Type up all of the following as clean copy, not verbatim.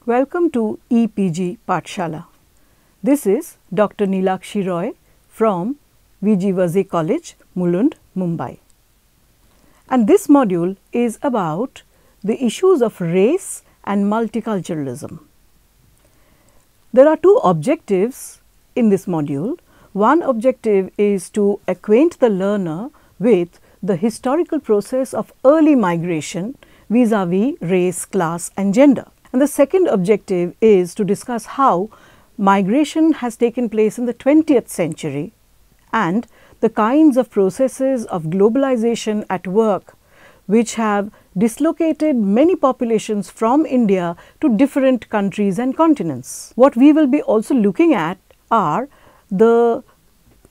Welcome to EPG Pathshala. This is Dr. Neelakshi Roy from VG College, Mulund, Mumbai. And this module is about the issues of race and multiculturalism. There are two objectives in this module. One objective is to acquaint the learner with the historical process of early migration vis-a-vis race, class and gender. And the second objective is to discuss how migration has taken place in the 20th century and the kinds of processes of globalization at work which have dislocated many populations from India to different countries and continents. What we will be also looking at are the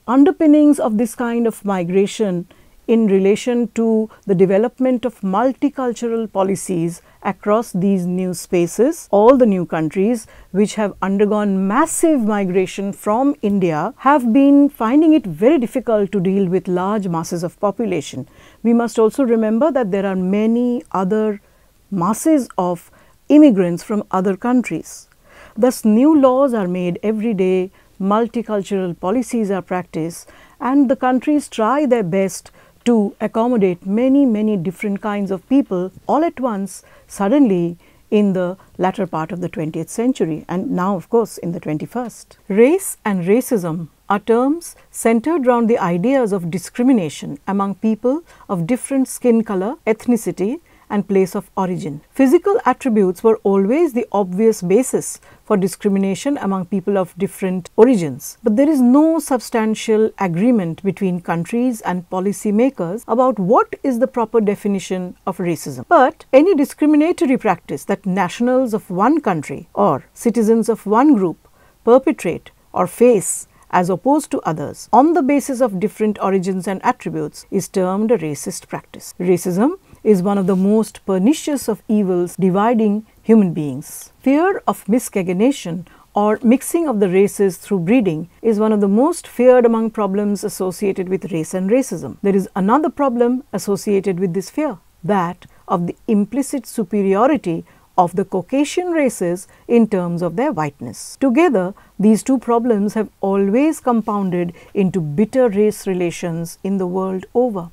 underpinnings of this kind of migration in relation to the development of multicultural policies across these new spaces. All the new countries which have undergone massive migration from India have been finding it very difficult to deal with large masses of population. We must also remember that there are many other masses of immigrants from other countries. Thus, new laws are made every day, multicultural policies are practiced, and the countries try their best to accommodate many different kinds of people all at once suddenly in the latter part of the 20th century and now of course in the 21st. Race and racism are terms centered around the ideas of discrimination among people of different skin color, ethnicity and place of origin. Physical attributes were always the obvious basis for discrimination among people of different origins. But there is no substantial agreement between countries and policy makers about what is the proper definition of racism. But any discriminatory practice that nationals of one country or citizens of one group perpetrate or face as opposed to others on the basis of different origins and attributes is termed a racist practice. Racism is one of the most pernicious of evils dividing human beings. Fear of miscegenation or mixing of the races through breeding is one of the most feared among problems associated with race and racism. There is another problem associated with this fear, that of the implicit superiority of the Caucasian races in terms of their whiteness. Together, these two problems have always compounded into bitter race relations in the world over.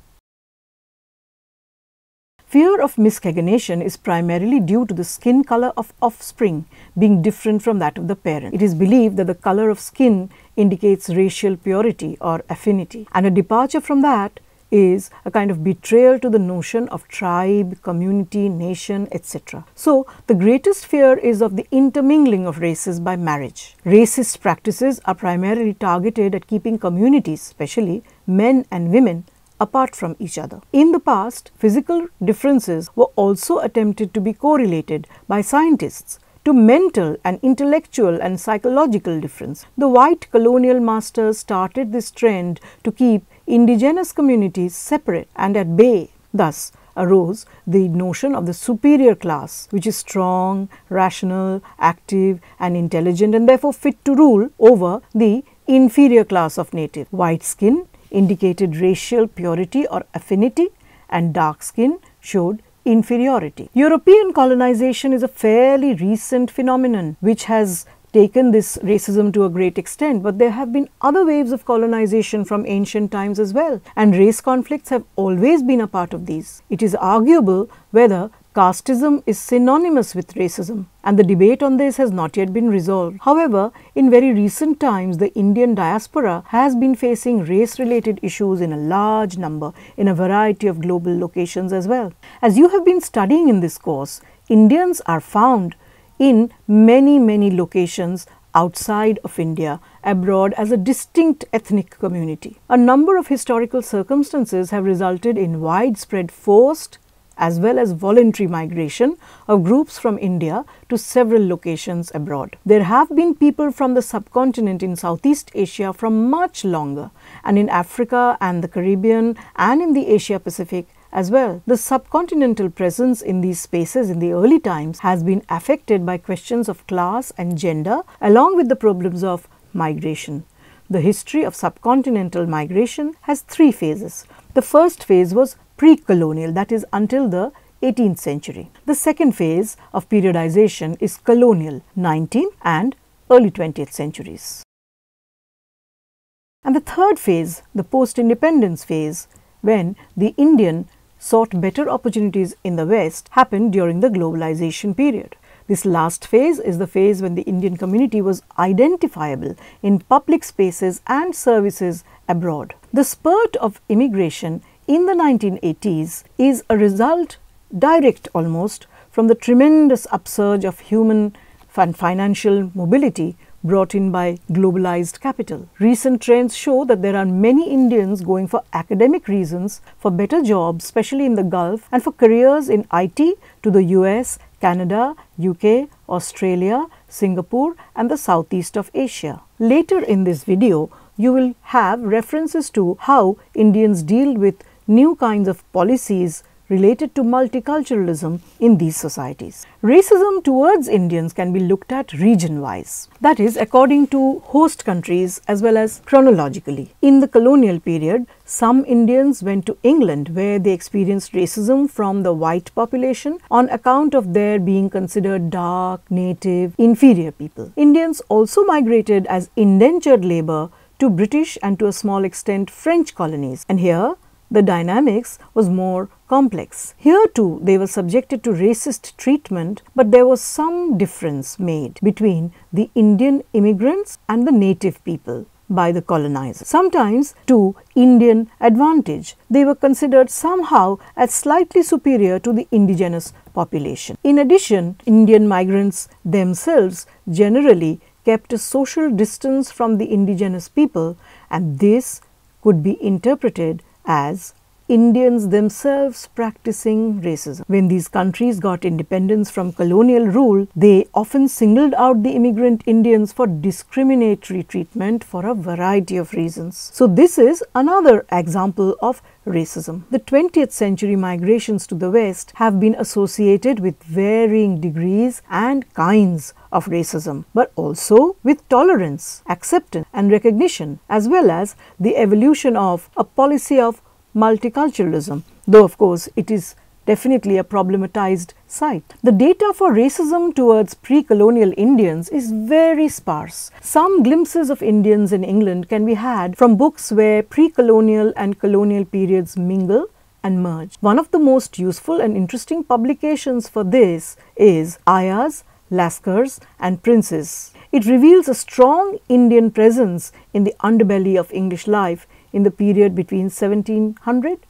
Fear of miscegenation is primarily due to the skin color of offspring being different from that of the parent. It is believed that the color of skin indicates racial purity or affinity, and a departure from that is a kind of betrayal to the notion of tribe, community, nation, etc. So, the greatest fear is of the intermingling of races by marriage. Racist practices are primarily targeted at keeping communities, especially men and women, apart from each other. In the past, physical differences were also attempted to be correlated by scientists to mental and intellectual and psychological difference. The white colonial masters started this trend to keep indigenous communities separate and at bay. Thus arose the notion of the superior class, which is strong, rational, active and intelligent and therefore fit to rule over the inferior class of native. White skin indicated racial purity or affinity and dark skin showed inferiority. European colonization is a fairly recent phenomenon which has taken this racism to a great extent, but there have been other waves of colonization from ancient times as well, and race conflicts have always been a part of these. It is arguable whether casteism is synonymous with racism, and the debate on this has not yet been resolved. However, in very recent times, the Indian diaspora has been facing race-related issues in a large number in a variety of global locations as well. As you have been studying in this course, Indians are found in many locations outside of India, abroad as a distinct ethnic community. A number of historical circumstances have resulted in widespread forced as well as voluntary migration of groups from India to several locations abroad. There have been people from the subcontinent in Southeast Asia from much longer, and in Africa and the Caribbean and in the Asia Pacific as well. The subcontinental presence in these spaces in the early times has been affected by questions of class and gender along with the problems of migration. The history of subcontinental migration has three phases. The first phase was pre-colonial, that is until the 18th century. The second phase of periodization is colonial, 19th and early 20th centuries. And the third phase, the post-independence phase, when the Indian sought better opportunities in the West, happened during the globalization period. This last phase is the phase when the Indian community was identifiable in public spaces and services abroad. The spurt of immigration in the 1980s is a result, direct almost, from the tremendous upsurge of human and financial mobility brought in by globalized capital. Recent trends show that there are many Indians going for academic reasons, for better jobs, especially in the Gulf, and for careers in IT to the US, Canada, UK, Australia, Singapore, and the Southeast of Asia. Later in this video, you will have references to how Indians deal with new kinds of policies related to multiculturalism in these societies. Racism towards Indians can be looked at region-wise, that is, according to host countries as well as chronologically. In the colonial period, some Indians went to England where they experienced racism from the white population on account of their being considered dark, native, inferior people. Indians also migrated as indentured labour to British and to a small extent French colonies, and here the dynamics was more complex. Here too they were subjected to racist treatment, but there was some difference made between the Indian immigrants and the native people by the colonizers. Sometimes to Indian advantage, they were considered somehow as slightly superior to the indigenous population. In addition, Indian migrants themselves generally kept a social distance from the indigenous people, and this could be interpreted as Indians themselves practicing racism. When these countries got independence from colonial rule, they often singled out the immigrant Indians for discriminatory treatment for a variety of reasons. So this is another example of racism. The 20th century migrations to the West have been associated with varying degrees and kinds of racism, but also with tolerance, acceptance and recognition, as well as the evolution of a policy of multiculturalism, though of course it is definitely a problematized site. The data for racism towards pre-colonial Indians is very sparse. Some glimpses of Indians in England can be had from books where pre-colonial and colonial periods mingle and merge. One of the most useful and interesting publications for this is Ayahs, Lascars and Princes. It reveals a strong Indian presence in the underbelly of English life in the period between 1700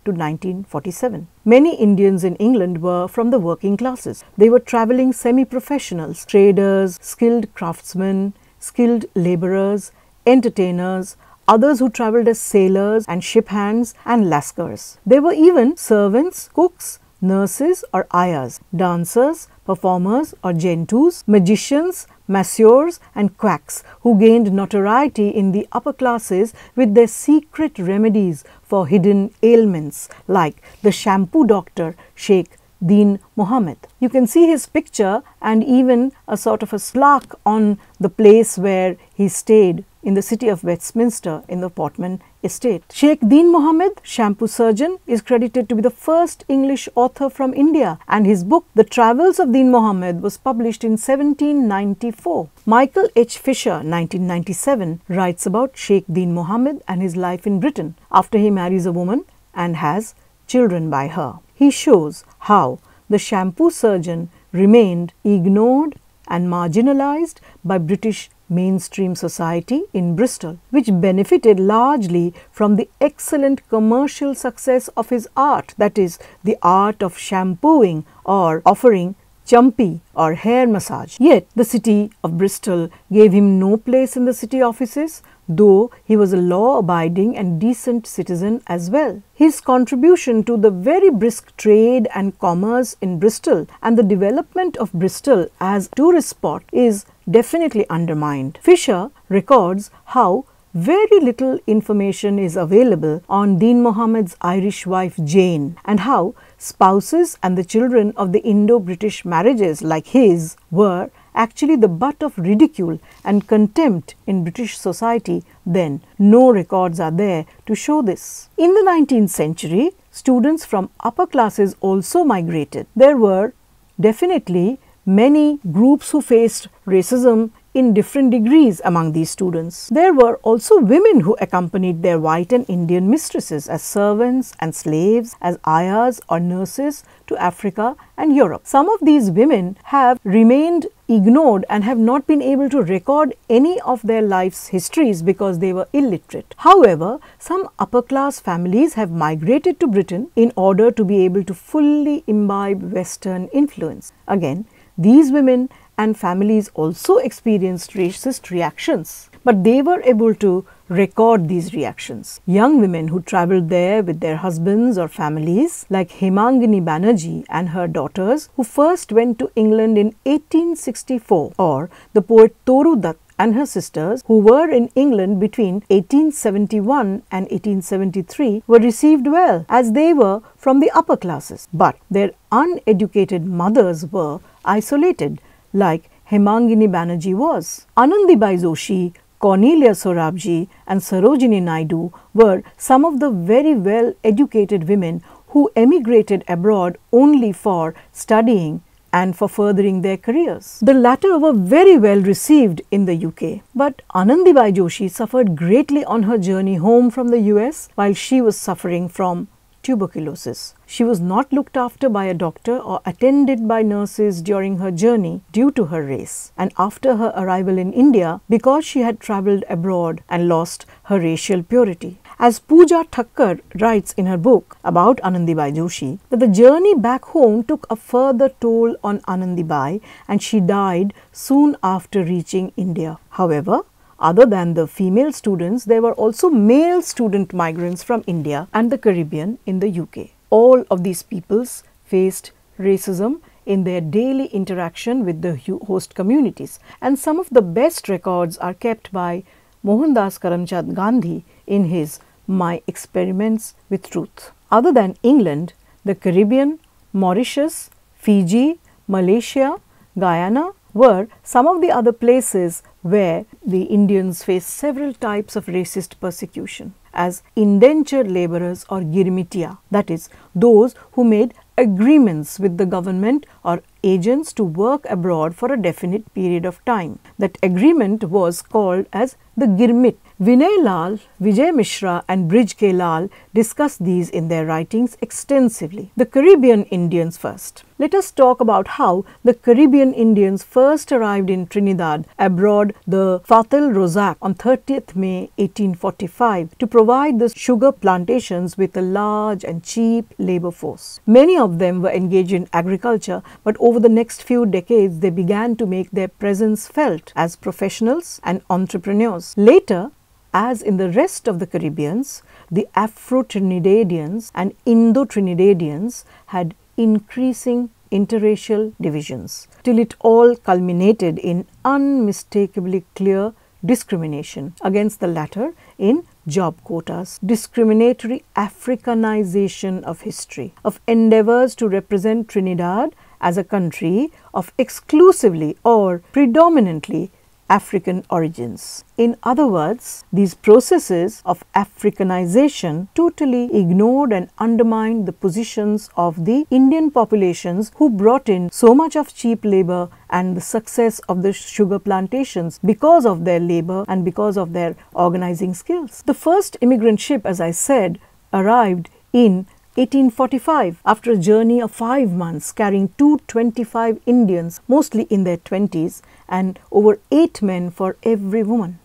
to 1947. Many Indians in England were from the working classes. They were travelling semi-professionals, traders, skilled craftsmen, skilled labourers, entertainers, others who travelled as sailors and ship hands and lascars. There were even servants, cooks, nurses or ayahs, dancers, performers or gentoos, magicians, masseurs and quacks who gained notoriety in the upper classes with their secret remedies for hidden ailments, like the shampoo doctor Sheikh Deen Mohammed. You can see his picture and even a sort of a plaque on the place where he stayed in the city of Westminster in the Portman estate. Sheikh Deen Mohammed, shampoo surgeon, is credited to be the first English author from India, and his book The Travels of Deen Mohammed was published in 1794. Michael H. Fisher, 1997, writes about Sheikh Deen Mohammed and his life in Britain after he marries a woman and has children by her. He shows how the shampoo surgeon remained ignored and marginalized by British mainstream society in Bristol, which benefited largely from the excellent commercial success of his art, that is, the art of shampooing or offering champi or hair massage. Yet the city of Bristol gave him no place in the city offices, though he was a law-abiding and decent citizen as well. His contribution to the very brisk trade and commerce in Bristol and the development of Bristol as a tourist spot is definitely undermined. Fisher records how very little information is available on Deen Mohammed's Irish wife Jane, and how spouses and the children of the Indo-British marriages like his were actually the butt of ridicule and contempt in British society then. No records are there to show this. In the 19th century, students from upper classes also migrated. There were definitely many groups who faced racism in different degrees among these students. There were also women who accompanied their white and Indian mistresses as servants and slaves, as ayahs or nurses to Africa and Europe. Some of these women have remained ignored and have not been able to record any of their life's histories because they were illiterate. However, some upper class families have migrated to Britain in order to be able to fully imbibe Western influence. Again, these women and families also experienced racist reactions, but they were able to record these reactions. Young women who travelled there with their husbands or families, like Hemangini Banerjee and her daughters, who first went to England in 1864, or the poet Toru Dutt and her sisters, who were in England between 1871 and 1873, were received well, as they were from the upper classes. But their uneducated mothers were isolated, like Hemangini Banerjee was. Anandibai Joshi, Cornelia Sorabji and Sarojini Naidu were some of the very well educated women who emigrated abroad only for studying and for furthering their careers. The latter were very well received in the UK, but Anandibai Joshi suffered greatly on her journey home from the US while she was suffering from tuberculosis. She was not looked after by a doctor or attended by nurses during her journey due to her race, and after her arrival in India because she had travelled abroad and lost her racial purity. As Pooja Thakkar writes in her book about Anandibai Joshi, that the journey back home took a further toll on Anandibai and she died soon after reaching India. However, other than the female students, there were also male student migrants from India and the Caribbean in the UK. All of these peoples faced racism in their daily interaction with the host communities, and some of the best records are kept by Mohandas Karamchand Gandhi in his My Experiments with Truth. Other than England, the Caribbean, Mauritius, Fiji, Malaysia, Guyana were some of the other places where the Indians faced several types of racist persecution as indentured labourers or girmitia, that is, those who made agreements with the government or agents to work abroad for a definite period of time. That agreement was called as the girmit. Vinay Lal, Vidya-mitra and Brij K. Lal discuss these in their writings extensively. The Caribbean Indians first. Let us talk about how the Caribbean Indians first arrived in Trinidad aboard the Fatal Rozak on 30th May 1845 to provide the sugar plantations with a large and cheap labour force. Many of them were engaged in agriculture, but over the next few decades they began to make their presence felt as professionals and entrepreneurs. Later, as in the rest of the Caribbeans, the Afro-Trinidadians and Indo-Trinidadians had increasing interracial divisions, till it all culminated in unmistakably clear discrimination against the latter in job quotas, discriminatory Africanization of history, of endeavours to represent Trinidad as a country of exclusively or predominantly African origins. In other words, these processes of Africanization totally ignored and undermined the positions of the Indian populations who brought in so much of cheap labor and the success of the sugar plantations because of their labor and because of their organizing skills. The first immigrant ship, as I said, arrived in 1845 after a journey of 5 months carrying 225 Indians, mostly in their 20s, and over 8 men for every woman.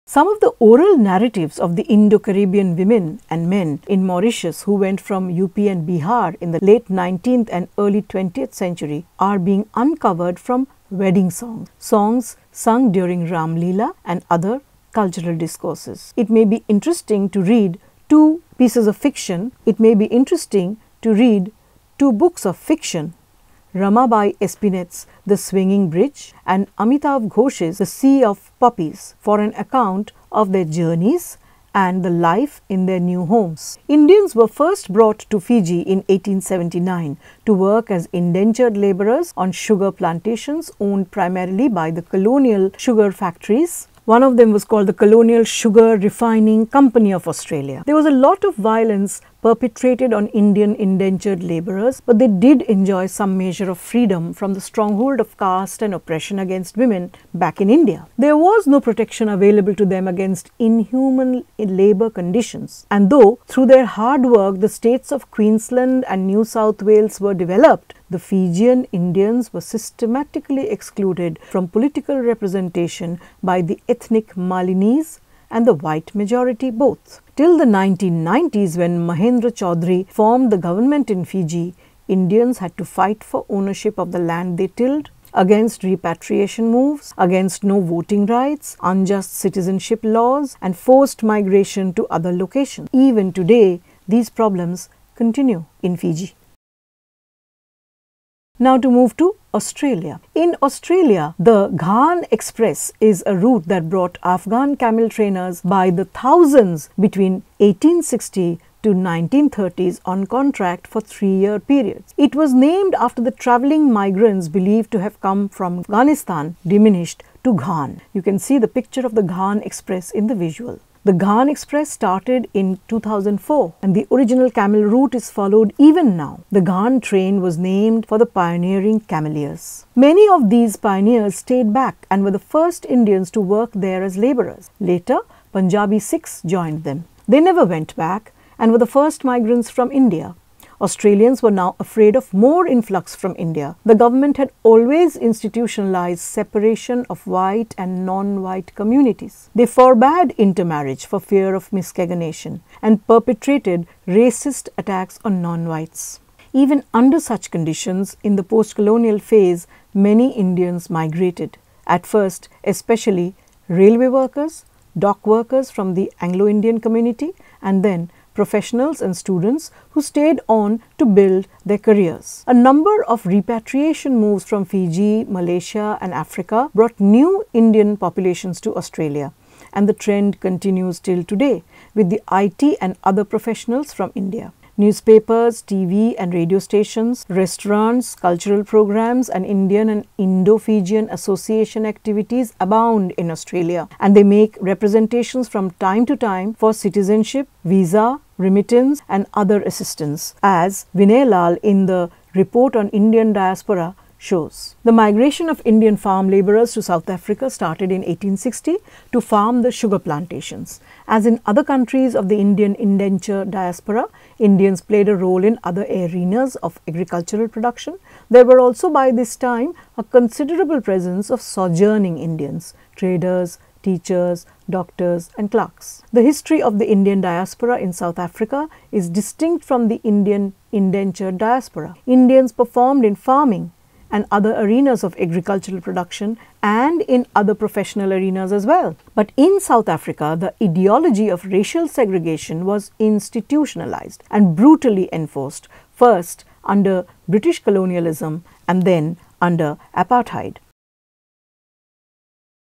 Some of the oral narratives of the Indo-Caribbean women and men in Mauritius who went from UP and Bihar in the late 19th and early 20th century are being uncovered from wedding songs, songs sung during Ram Leela and other cultural discourses. It may be interesting to read 2 pieces of fiction. It may be interesting to read 2 books of fiction, Ramabai Espinet's The Swinging Bridge and Amitav Ghosh's The Sea of Poppies, for an account of their journeys and the life in their new homes. Indians were first brought to Fiji in 1879 to work as indentured labourers on sugar plantations owned primarily by the colonial sugar factories One of them was called the Colonial Sugar Refining Company of Australia. There was a lot of violence perpetrated on Indian indentured labourers, but they did enjoy some measure of freedom from the stronghold of caste and oppression against women back in India. There was no protection available to them against inhuman labour conditions, and though through their hard work the states of Queensland and New South Wales were developed, the Fijian Indians were systematically excluded from political representation by the ethnic Malinese and the white majority both. Till the 1990s, when Mahendra Chaudhry formed the government in Fiji, Indians had to fight for ownership of the land they tilled, against repatriation moves, against no voting rights, unjust citizenship laws, and forced migration to other locations. Even today, these problems continue in Fiji. Now to move to Australia. In Australia, the Ghan Express is a route that brought Afghan camel trainers by the thousands between 1860 to 1930s on contract for 3-year periods. It was named after the travelling migrants believed to have come from Afghanistan, diminished to Ghan. You can see the picture of the Ghan Express in the visual. The Ghan Express started in 2004 and the original camel route is followed even now. The Ghan train was named for the pioneering cameliers. Many of these pioneers stayed back and were the first Indians to work there as labourers. Later, Punjabi Sikhs joined them. They never went back and were the first migrants from India. Australians were now afraid of more influx from India. The government had always institutionalized separation of white and non-white communities. They forbade intermarriage for fear of miscegenation and perpetrated racist attacks on non-whites. Even under such conditions, in the post-colonial phase, many Indians migrated. At first, especially railway workers, dock workers from the Anglo-Indian community, and then professionals and students who stayed on to build their careers. A number of repatriation moves from Fiji, Malaysia and Africa brought new Indian populations to Australia, and the trend continues till today with the IT and other professionals from India. Newspapers, TV and radio stations, restaurants, cultural programs and Indian and Indo-Fijian association activities abound in Australia, and they make representations from time to time for citizenship, visa, remittance and other assistance, as Vinay Lal in the Report on Indian Diaspora shows. The migration of Indian farm labourers to South Africa started in 1860 to farm the sugar plantations. As in other countries of the Indian indentured diaspora, Indians played a role in other arenas of agricultural production. There were also by this time a considerable presence of sojourning Indians, traders, teachers, doctors and clerks. The history of the Indian diaspora in South Africa is distinct from the Indian indentured diaspora. Indians performed in farming and other arenas of agricultural production and in other professional arenas as well. But in South Africa, the ideology of racial segregation was institutionalized and brutally enforced, first under British colonialism and then under apartheid.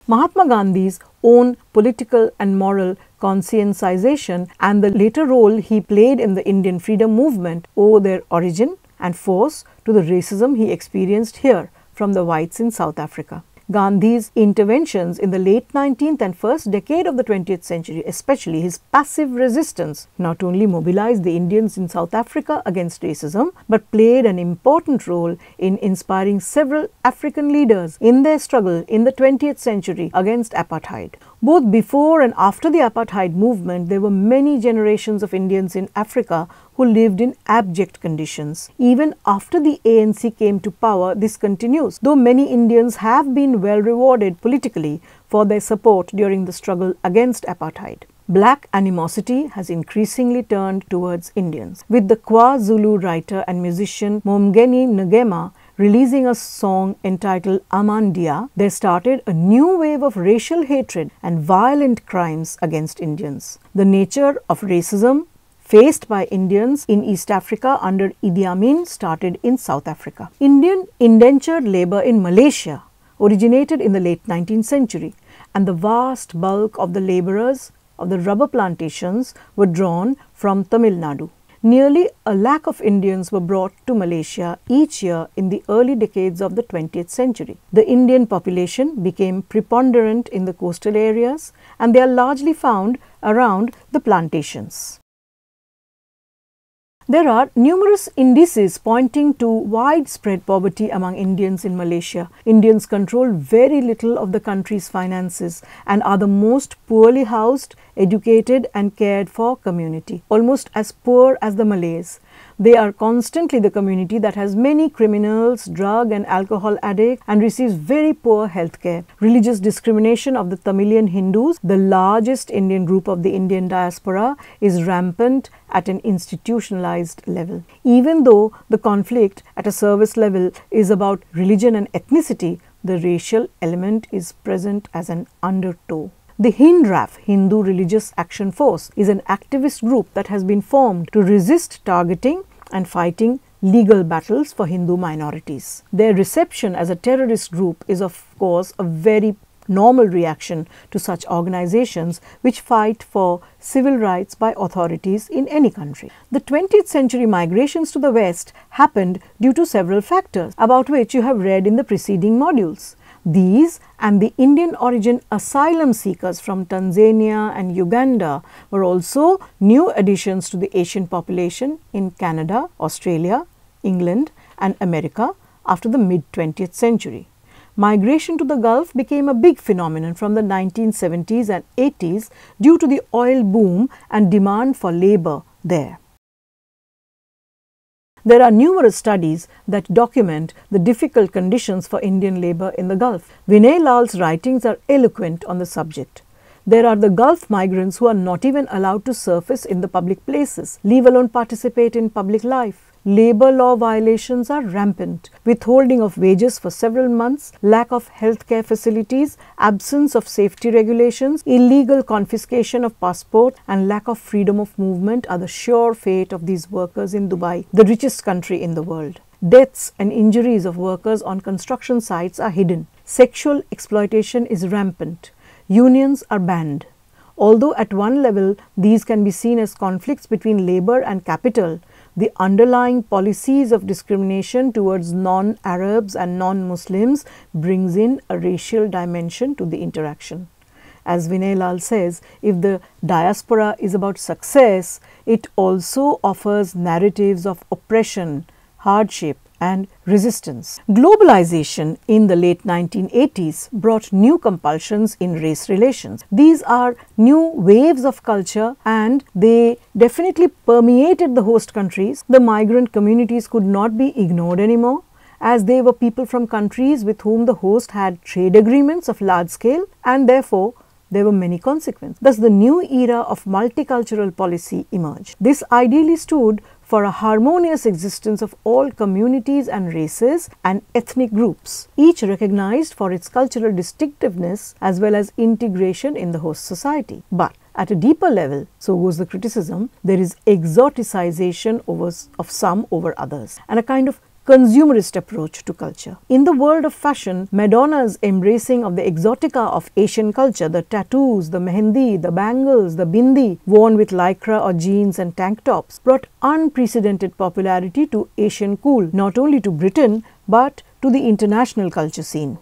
Mahatma Gandhi's own political and moral conscientization and the later role he played in the Indian freedom movement owe their origin and force to the racism he experienced here from the whites in South Africa. Gandhi's interventions in the late 19th and first decade of the 20th century, especially his passive resistance, not only mobilized the Indians in South Africa against racism, but played an important role in inspiring several African leaders in their struggle in the 20th century against apartheid. Both before and after the apartheid movement, there were many generations of Indians in Africa who lived in abject conditions. Even after the ANC came to power, this continues, though many Indians have been well rewarded politically for their support during the struggle against apartheid. Black animosity has increasingly turned towards Indians, with the Kwa-Zulu writer and musician Momgeni Ngema releasing a song entitled Amandia. There started a new wave of racial hatred and violent crimes against Indians. The nature of racism faced by Indians in East Africa under Idi Amin started in South Africa. Indian indentured labour in Malaysia originated in the late 19th century, and the vast bulk of the labourers of the rubber plantations were drawn from Tamil Nadu. nearly a lakh of Indians were brought to Malaysia each year in the early decades of the 20th century. The Indian population became preponderant in the coastal areas, and they are largely found around the plantations. There are numerous indices pointing to widespread poverty among Indians in Malaysia. Indians control very little of the country's finances and are the most poorly housed, educated and cared for community, almost as poor as the Malays. They are constantly the community that has many criminals, drug and alcohol addicts, and receives very poor health care. Religious discrimination of the Tamilian Hindus, the largest Indian group of the Indian diaspora, is rampant at an institutionalized level. Even though the conflict at a service level is about religion and ethnicity, the racial element is present as an undertow. The HINDRAF, Hindu Religious Action Force, is an activist group that has been formed to resist targeting and fighting legal battles for Hindu minorities. Their reception as a terrorist group is of course a very normal reaction to such organizations which fight for civil rights by authorities in any country. The 20th century migrations to the West happened due to several factors, about which you have read in the preceding modules. These and the Indian origin asylum seekers from Tanzania and Uganda were also new additions to the Asian population in Canada, Australia, England and America after the mid-20th century. Migration to the Gulf became a big phenomenon from the 1970s and 80s due to the oil boom and demand for labor there. There are numerous studies that document the difficult conditions for Indian labor in the Gulf. Vinay Lal's writings are eloquent on the subject. There are the Gulf migrants who are not even allowed to surface in the public places, leave alone participate in public life. Labor law violations are rampant. Withholding of wages for several months, lack of healthcare facilities, absence of safety regulations, illegal confiscation of passport and lack of freedom of movement are the sure fate of these workers in Dubai, the richest country in the world. Deaths and injuries of workers on construction sites are hidden. Sexual exploitation is rampant. Unions are banned. Although at one level these can be seen as conflicts between labor and capital, the underlying policies of discrimination towards non-Arabs and non-Muslims brings in a racial dimension to the interaction. As Vinay Lal says, if the diaspora is about success, it also offers narratives of oppression, hardship and resistance. Globalization in the late 1980s brought new compulsions in race relations. These are new waves of culture and they definitely permeated the host countries. The migrant communities could not be ignored anymore, as they were people from countries with whom the host had trade agreements of large scale, and therefore there were many consequences. Thus, the new era of multicultural policy emerged. This ideally stood for a harmonious existence of all communities and races and ethnic groups, each recognized for its cultural distinctiveness as well as integration in the host society. But at a deeper level, so goes the criticism, there is exoticization of some over others and a kind of consumerist approach to culture. In the world of fashion, Madonna's embracing of the exotica of Asian culture, the tattoos, the mehendi, the bangles, the bindi, worn with lycra or jeans and tank tops, brought unprecedented popularity to Asian cool, not only to Britain, but to the international culture scene.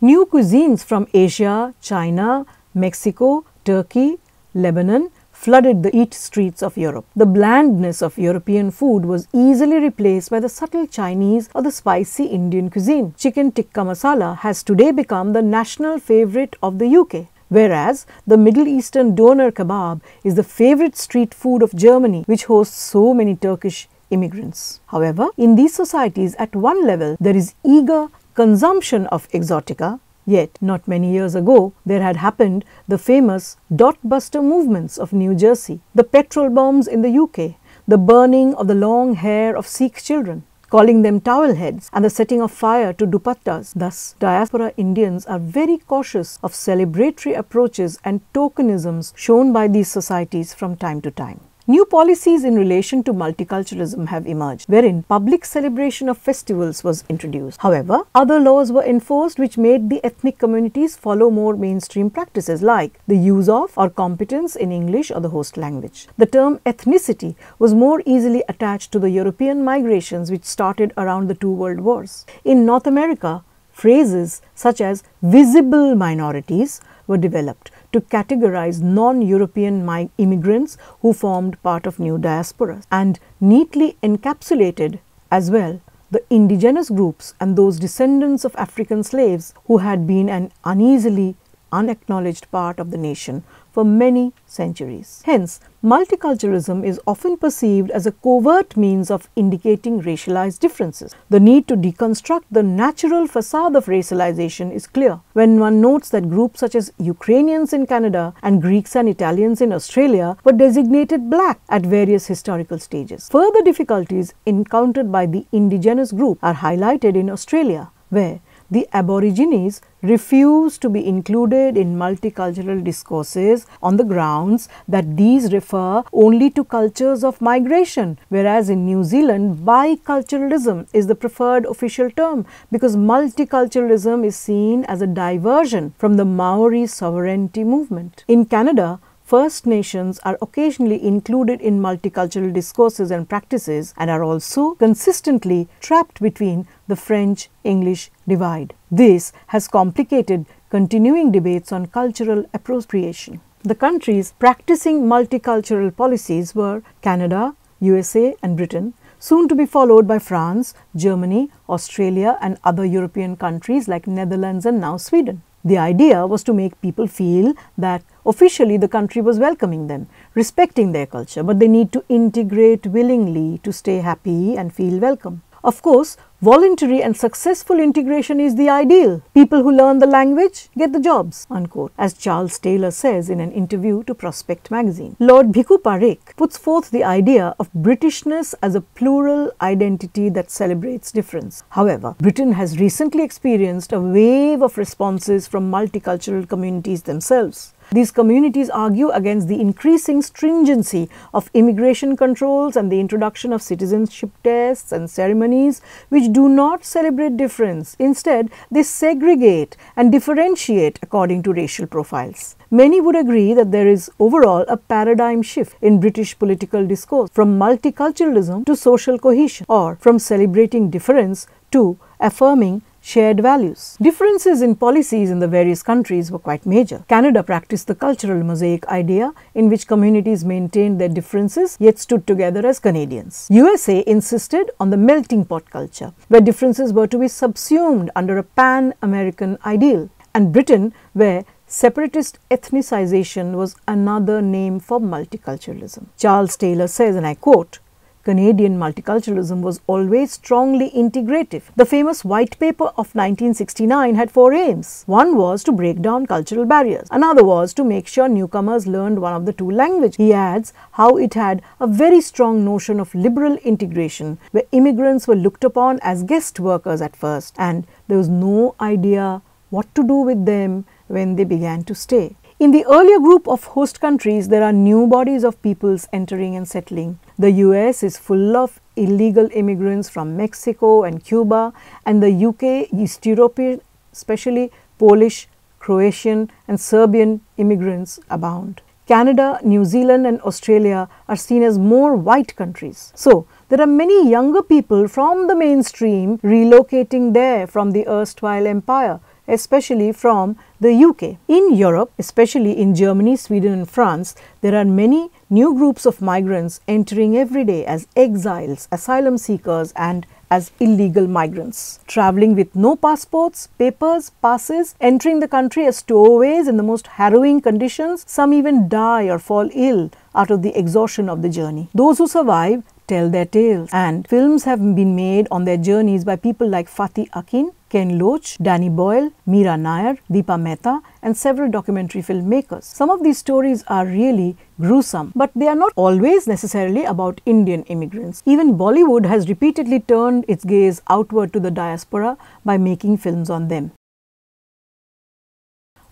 New cuisines from Asia, China, Mexico, Turkey, Lebanon flooded the eat streets of Europe. The blandness of European food was easily replaced by the subtle Chinese or the spicy Indian cuisine. Chicken tikka masala has today become the national favorite of the UK, whereas the Middle Eastern doner kebab is the favorite street food of Germany, which hosts so many Turkish immigrants. However, in these societies, at one level, there is eager consumption of exotica. Yet, not many years ago, there had happened the famous dot-buster movements of New Jersey, the petrol bombs in the UK, the burning of the long hair of Sikh children, calling them towel heads, and the setting of fire to dupattas. Thus, diaspora Indians are very cautious of celebratory approaches and tokenisms shown by these societies from time to time. New policies in relation to multiculturalism have emerged, wherein public celebration of festivals was introduced. However, other laws were enforced which made the ethnic communities follow more mainstream practices like the use of or competence in English or the host language. The term ethnicity was more easily attached to the European migrations which started around the two world wars. In North America, phrases such as visible minorities were developed to categorize non-European immigrants who formed part of new diasporas, and neatly encapsulated as well the indigenous groups and those descendants of African slaves who had been an uneasily unacknowledged part of the nation for many centuries. Hence, multiculturalism is often perceived as a covert means of indicating racialized differences. The need to deconstruct the natural facade of racialization is clear when one notes that groups such as Ukrainians in Canada and Greeks and Italians in Australia were designated black at various historical stages. Further difficulties encountered by the indigenous group are highlighted in Australia, where the Aborigines refuse to be included in multicultural discourses on the grounds that these refer only to cultures of migration, whereas in New Zealand, biculturalism is the preferred official term because multiculturalism is seen as a diversion from the Maori sovereignty movement. In Canada, First Nations are occasionally included in multicultural discourses and practices and are also consistently trapped between the French-English divide. This has complicated continuing debates on cultural appropriation. The countries practicing multicultural policies were Canada, USA and Britain, soon to be followed by France, Germany, Australia and other European countries like Netherlands and now Sweden. The idea was to make people feel that officially the country was welcoming them, respecting their culture, but they need to integrate willingly to stay happy and feel welcome. Of course, voluntary and successful integration is the ideal. People who learn the language get the jobs, unquote, as Charles Taylor says in an interview to Prospect magazine. Lord Bhikkhu Parekh puts forth the idea of Britishness as a plural identity that celebrates difference. However, Britain has recently experienced a wave of responses from multicultural communities themselves. These communities argue against the increasing stringency of immigration controls and the introduction of citizenship tests and ceremonies which do not celebrate difference. Instead, they segregate and differentiate according to racial profiles. Many would agree that there is overall a paradigm shift in British political discourse from multiculturalism to social cohesion, or from celebrating difference to affirming shared values. Differences in policies in the various countries were quite major. Canada practiced the cultural mosaic idea in which communities maintained their differences yet stood together as Canadians. USA insisted on the melting pot culture, where differences were to be subsumed under a pan-American ideal, and Britain, where separatist ethnicization was another name for multiculturalism. Charles Taylor says, and I quote, "Canadian multiculturalism was always strongly integrative. The famous White Paper of 1969 had 4 aims. One was to break down cultural barriers. Another was to make sure newcomers learned one of the 2 languages. He adds how it had a very strong notion of liberal integration, where immigrants were looked upon as guest workers at first, and there was no idea what to do with them when they began to stay. In the earlier group of host countries, there are new bodies of peoples entering and settling. The US is full of illegal immigrants from Mexico and Cuba, and the UK, East European, especially Polish, Croatian and Serbian immigrants abound. Canada, New Zealand and Australia are seen as more white countries. So, there are many younger people from the mainstream relocating there from the erstwhile empire, especially from the UK. In Europe, especially in Germany, Sweden and France, there are many new groups of migrants entering every day as exiles, asylum seekers and as illegal migrants, travelling with no passports, papers, passes, entering the country as stowaways in the most harrowing conditions. Some even die or fall ill out of the exhaustion of the journey. Those who survive tell their tales, and films have been made on their journeys by people like Fatih Akin, Ken Loach, Danny Boyle, Meera Nair, Deepa Mehta and several documentary filmmakers. Some of these stories are really gruesome, but they are not always necessarily about Indian immigrants. Even Bollywood has repeatedly turned its gaze outward to the diaspora by making films on them.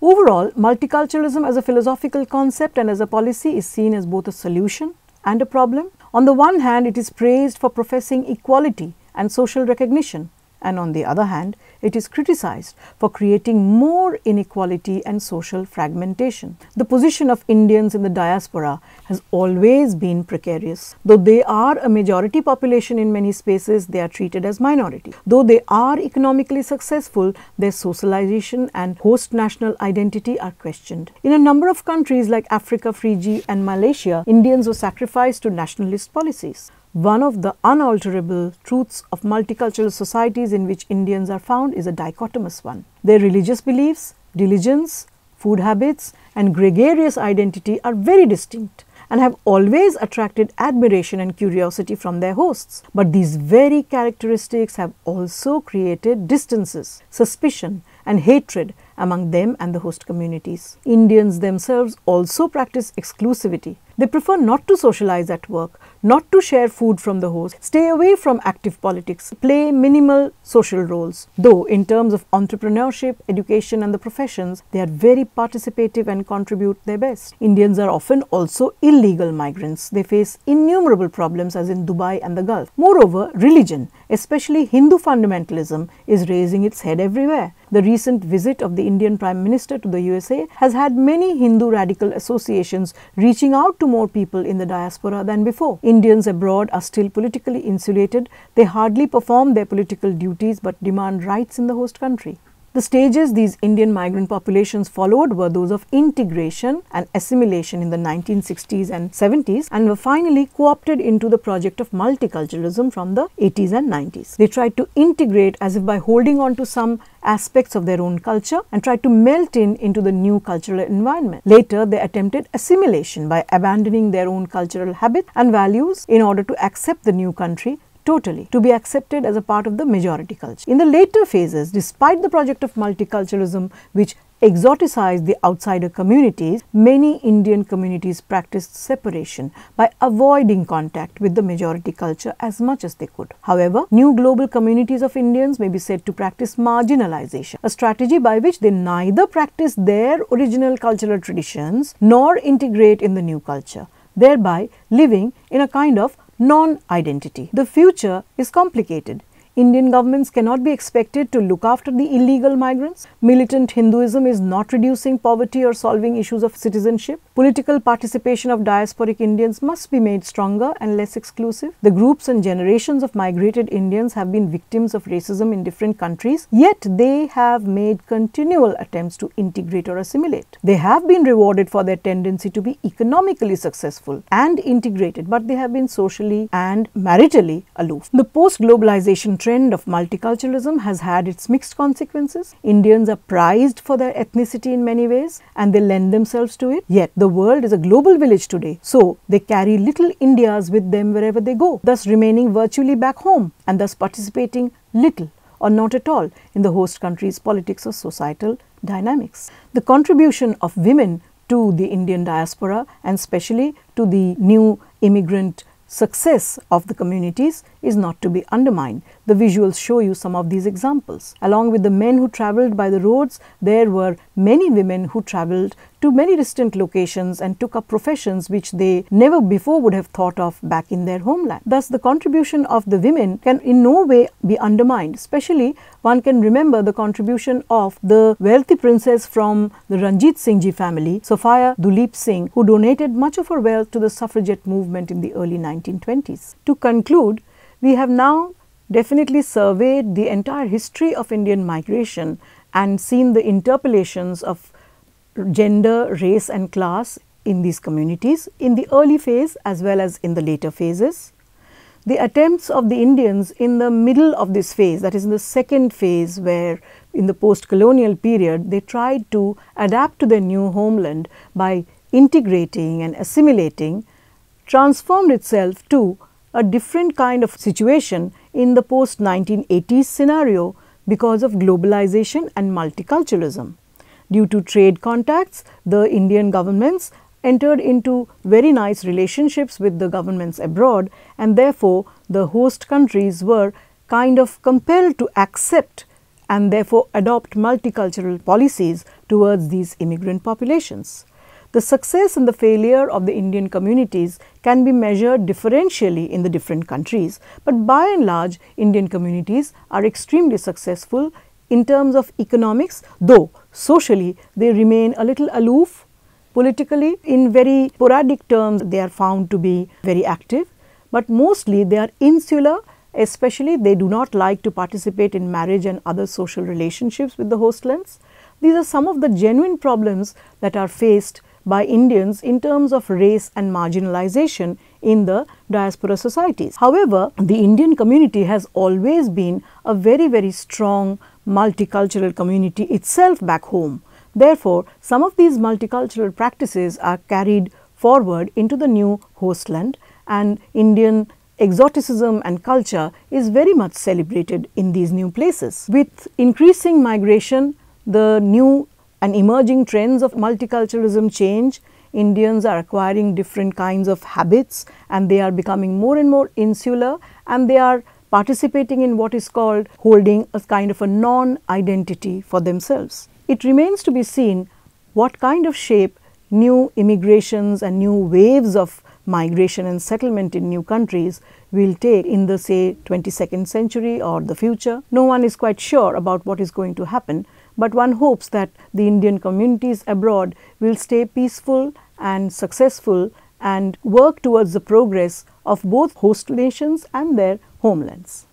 Overall, multiculturalism as a philosophical concept and as a policy is seen as both a solution and a problem. On the one hand, it is praised for professing equality and social recognition, and on the other hand, it is criticized for creating more inequality and social fragmentation. The position of Indians in the diaspora has always been precarious. Though they are a majority population in many spaces, they are treated as minority. Though they are economically successful, their socialization and host national identity are questioned. In a number of countries like Africa, Fiji and Malaysia, Indians were sacrificed to nationalist policies. One of the unalterable truths of multicultural societies in which Indians are found is a dichotomous one. Their religious beliefs, diligence, food habits and gregarious identity are very distinct and have always attracted admiration and curiosity from their hosts. But these very characteristics have also created distances, suspicion and hatred among them and the host communities. Indians themselves also practice exclusivity. They prefer not to socialize at work, not to share food from the host, stay away from active politics, play minimal social roles. Though in terms of entrepreneurship, education and the professions, they are very participative and contribute their best. Indians are often also illegal migrants. They face innumerable problems as in Dubai and the Gulf. Moreover, religion, especially Hindu fundamentalism, is raising its head everywhere. The recent visit of the Indian Prime Minister to the USA has had many Hindu radical associations reaching out to more people in the diaspora than before. Indians abroad are still politically insulated. They hardly perform their political duties but demand rights in the host country. The stages these Indian migrant populations followed were those of integration and assimilation in the 1960s and 70s and were finally co-opted into the project of multiculturalism from the 80s and 90s. They tried to integrate as if by holding on to some aspects of their own culture and tried to melt into the new cultural environment. Later, they attempted assimilation by abandoning their own cultural habits and values in order to accept the new country totally, to be accepted as a part of the majority culture. In the later phases, despite the project of multiculturalism, which exoticized the outsider communities, many Indian communities practiced separation by avoiding contact with the majority culture as much as they could. However, new global communities of Indians may be said to practice marginalization, a strategy by which they neither practice their original cultural traditions nor integrate in the new culture, thereby living in a kind of non-identity. The future is complicated. Indian governments cannot be expected to look after the illegal migrants. Militant Hinduism is not reducing poverty or solving issues of citizenship. Political participation of diasporic Indians must be made stronger and less exclusive. The groups and generations of migrated Indians have been victims of racism in different countries, yet they have made continual attempts to integrate or assimilate. They have been rewarded for their tendency to be economically successful and integrated, but they have been socially and maritally aloof. The post-globalization trend of multiculturalism has had its mixed consequences. Indians are prized for their ethnicity in many ways and they lend themselves to it. Yet the world is a global village today, so they carry little Indias with them wherever they go, thus remaining virtually back home and thus participating little or not at all in the host country's politics or societal dynamics. The contribution of women to the Indian diaspora and especially to the new immigrant success of the communities is not to be undermined. The visuals show you some of these examples. Along with the men who travelled by the roads, there were many women who travelled to many distant locations and took up professions which they never before would have thought of back in their homeland. Thus, the contribution of the women can in no way be undermined. Especially, one can remember the contribution of the wealthy princess from the Ranjit Singh ji family, Sophia Duleep Singh, who donated much of her wealth to the suffragette movement in the early 1920s. To conclude, we have now definitely surveyed the entire history of Indian migration and seen the interpolations of gender, race and class in these communities in the early phase as well as in the later phases. The attempts of the Indians in the middle of this phase, that is in the second phase, where in the post-colonial period they tried to adapt to their new homeland by integrating and assimilating, transformed itself to a different kind of situation in the post-1980s scenario because of globalization and multiculturalism. Due to trade contacts, the Indian governments entered into very nice relationships with the governments abroad, and therefore the host countries were kind of compelled to accept and therefore adopt multicultural policies towards these immigrant populations. the success and the failure of the Indian communities can be measured differentially in the different countries, but by and large Indian communities are extremely successful in terms of economics, though socially they remain a little aloof. Politically, in very sporadic terms, they are found to be very active, but mostly they are insular, especially they do not like to participate in marriage and other social relationships with the host lands. These are some of the genuine problems that are faced by Indians in terms of race and marginalization in the diaspora societies. However, the Indian community has always been a very, very strong multicultural community itself back home. Therefore, some of these multicultural practices are carried forward into the new host land, and Indian exoticism and culture is very much celebrated in these new places. With increasing migration, the new and emerging trends of multiculturalism change. Indians are acquiring different kinds of habits, and they are becoming more and more insular, and they are participating in what is called holding a kind of a non-identity for themselves. It remains to be seen what kind of shape new immigrations and new waves of migration and settlement in new countries will take in the, say, 22nd century or the future. No one is quite sure about what is going to happen, but one hopes that the Indian communities abroad will stay peaceful and successful and work towards the progress of both host nations and their homelands.